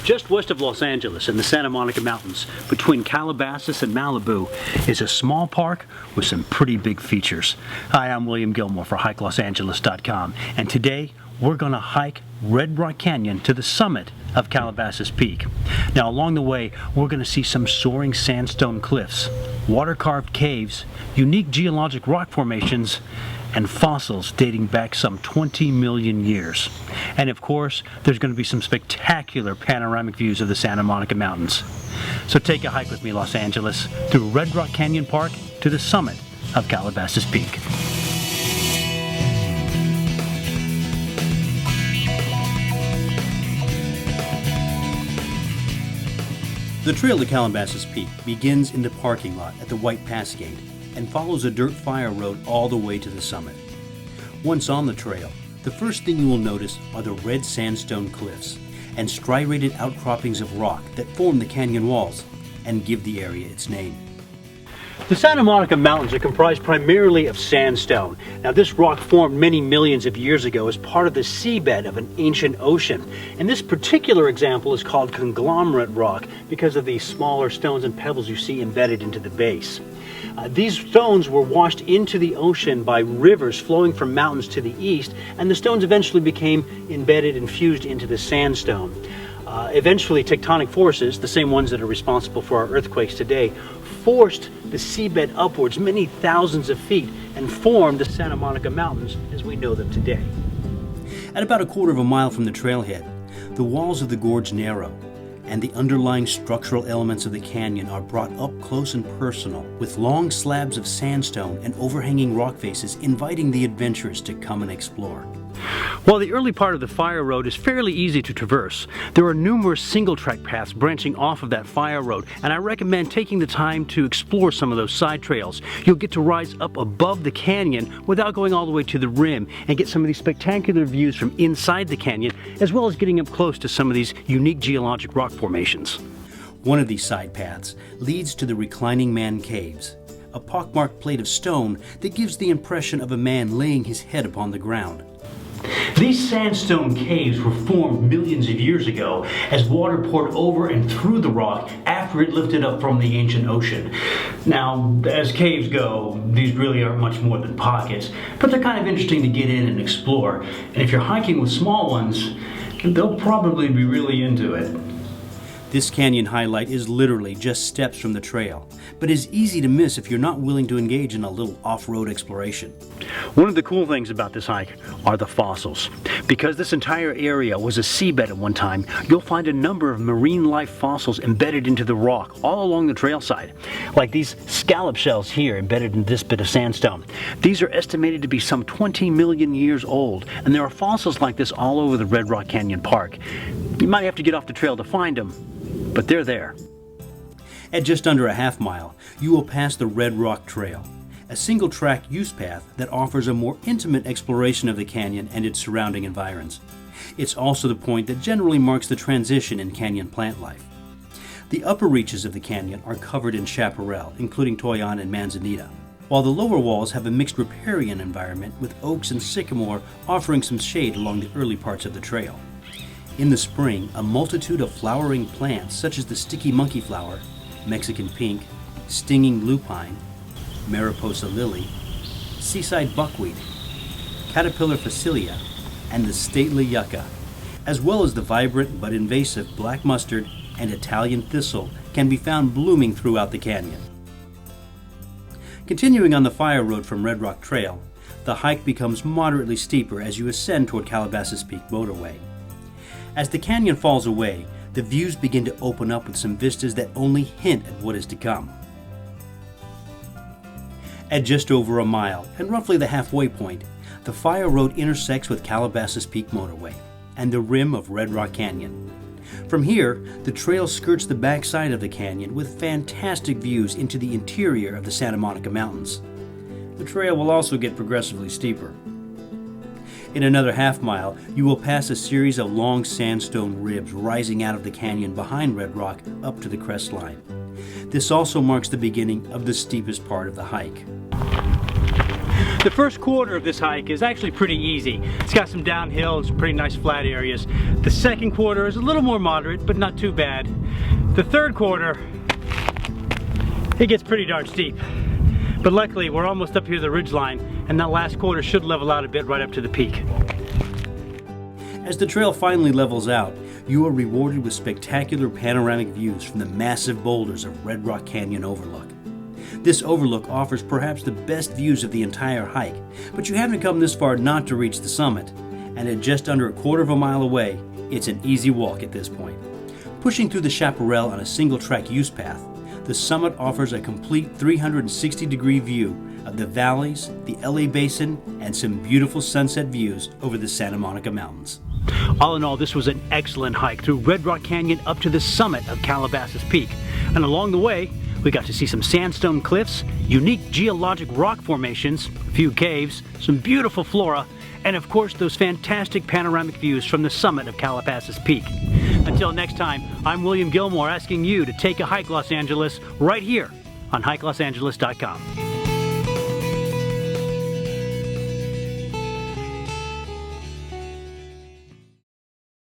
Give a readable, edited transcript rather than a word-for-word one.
Just west of Los Angeles in the Santa Monica Mountains, between Calabasas and Malibu, is a small park with some pretty big features. Hi, I'm William Gilmore for HikeLosAngeles.com, and today we're going to hike Red Rock Canyon to the summit of Calabasas Peak. Now, along the way, we're going to see some soaring sandstone cliffs, water-carved caves, unique geologic rock formations, and fossils dating back some 20 million years. And of course, there's going to be some spectacular panoramic views of the Santa Monica Mountains. So take a hike with me, Los Angeles, through Red Rock Canyon Park to the summit of Calabasas Peak. The trail to Calabasas Peak begins in the parking lot at the White Pass Gate and follows a dirt fire road all the way to the summit. Once on the trail, the first thing you will notice are the red sandstone cliffs and striated outcroppings of rock that form the canyon walls and give the area its name. The Santa Monica Mountains are comprised primarily of sandstone. Now, this rock formed many millions of years ago as part of the seabed of an ancient ocean. And this particular example is called conglomerate rock because of the smaller stones and pebbles you see embedded into the base. These stones were washed into the ocean by rivers flowing from mountains to the east, and the stones eventually became embedded and fused into the sandstone. Eventually, tectonic forces, the same ones that are responsible for our earthquakes today, forced the seabed upwards many thousands of feet and formed the Santa Monica Mountains as we know them today. At about a quarter of a mile from the trailhead, the walls of the gorge narrow, and the underlying structural elements of the canyon are brought up close and personal, with long slabs of sandstone and overhanging rock faces inviting the adventurers to come and explore. While the early part of the fire road is fairly easy to traverse, there are numerous single-track paths branching off of that fire road, and I recommend taking the time to explore some of those side trails. You'll get to rise up above the canyon without going all the way to the rim and get some of these spectacular views from inside the canyon, as well as getting up close to some of these unique geologic rock formations. One of these side paths leads to the Reclining Man Caves, a pockmarked plate of stone that gives the impression of a man laying his head upon the ground. These sandstone caves were formed millions of years ago as water poured over and through the rock after it lifted up from the ancient ocean. Now, as caves go, these really aren't much more than pockets, but they're kind of interesting to get in and explore. And if you're hiking with small ones, they'll probably be really into it. This canyon highlight is literally just steps from the trail, but is easy to miss if you're not willing to engage in a little off-road exploration. One of the cool things about this hike are the fossils. Because this entire area was a seabed at one time, you'll find a number of marine life fossils embedded into the rock all along the trail side, like these scallop shells here embedded in this bit of sandstone. These are estimated to be some 20 million years old, and there are fossils like this all over the Red Rock Canyon Park. You might have to get off the trail to find them, but they're there. At just under a half mile, you will pass the Red Rock Trail, a single-track use path that offers a more intimate exploration of the canyon and its surrounding environs. It's also the point that generally marks the transition in canyon plant life. The upper reaches of the canyon are covered in chaparral, including toyon and manzanita, while the lower walls have a mixed riparian environment with oaks and sycamore offering some shade along the early parts of the trail. In the spring, a multitude of flowering plants such as the sticky monkey flower, Mexican pink, stinging lupine, Mariposa lily, seaside buckwheat, caterpillar phacelia, and the stately yucca, as well as the vibrant but invasive black mustard and Italian thistle, can be found blooming throughout the canyon. Continuing on the fire road from Red Rock Trail, the hike becomes moderately steeper as you ascend toward Calabasas Peak motorway. As the canyon falls away, the views begin to open up with some vistas that only hint at what is to come. At just over a mile, and roughly the halfway point, the fire road intersects with Calabasas Peak motorway and the rim of Red Rock Canyon. From here, the trail skirts the backside of the canyon with fantastic views into the interior of the Santa Monica Mountains. The trail will also get progressively steeper. In another half mile, you will pass a series of long sandstone ribs rising out of the canyon behind Red Rock up to the crest line. This also marks the beginning of the steepest part of the hike. The first quarter of this hike is actually pretty easy. It's got some downhill and some pretty nice flat areas. The second quarter is a little more moderate, but not too bad. The third quarter, it gets pretty darn steep. But luckily, we're almost up here to the ridgeline, and that last quarter should level out a bit right up to the peak. As the trail finally levels out, you are rewarded with spectacular panoramic views from the massive boulders of Red Rock Canyon overlook. This overlook offers perhaps the best views of the entire hike, but you haven't come this far not to reach the summit, and at just under a quarter of a mile away, it's an easy walk at this point. Pushing through the chaparral on a single-track use path, the summit offers a complete 360-degree view of the valleys, the LA Basin, and some beautiful sunset views over the Santa Monica Mountains. All in all, this was an excellent hike through Red Rock Canyon up to the summit of Calabasas Peak. And along the way, we got to see some sandstone cliffs, unique geologic rock formations, a few caves, some beautiful flora, and of course those fantastic panoramic views from the summit of Calabasas Peak. Until next time, I'm William Gilmore asking you to take a hike Los Angeles right here on HikeLosAngeles.com.